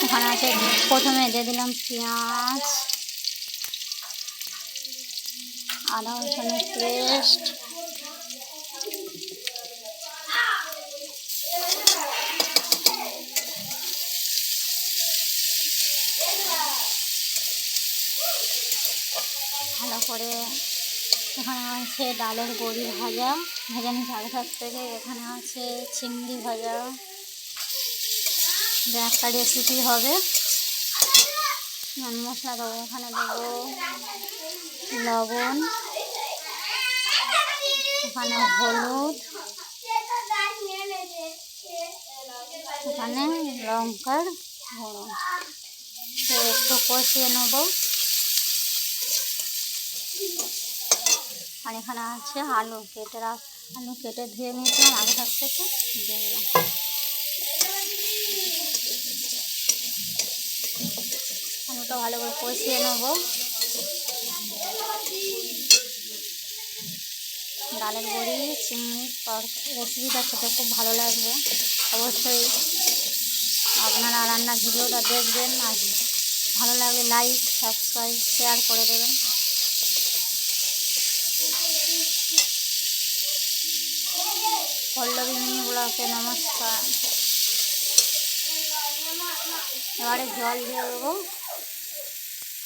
এখানে আছে, প্রথমে দিয়ে দিলাম পেঁয়াজ, আদা রসুনের পেস্ট, ভালো করে। এখানে আছে ডালের বড়ি ভাজা, ভেজে নিয়েছি আগে থাক থেকে। এখানে আছে চিংড়ি ভাজা, একটা রেসিপি হবে। মশলা দেবো, এখানে দেবো লবণ, এখানে হলুদ, এখানে লঙ্কার গুঁড়ো। একটু কষিয়ে নেব। আর এখানে আছে আলু কেটে ধুয়ে নিয়েছিলাম আগে থাক থেকে, দিয়ে দিলাম। আলুটা ভালো করে কষিয়ে নেব। ডালের বড়ি চিংড়ির রেসিপিটা খেতে খুব ভালো লাগবে। অবশ্যই আপনারা রান্নার ভিডিওটা দেখবেন, আর ভালো লাগলে লাইক, সাবস্ক্রাইব, শেয়ার করে দেবেন। পল্লবী মিনি ব্লগে নমস্কার। এবারে জল দিয়ে দেবো।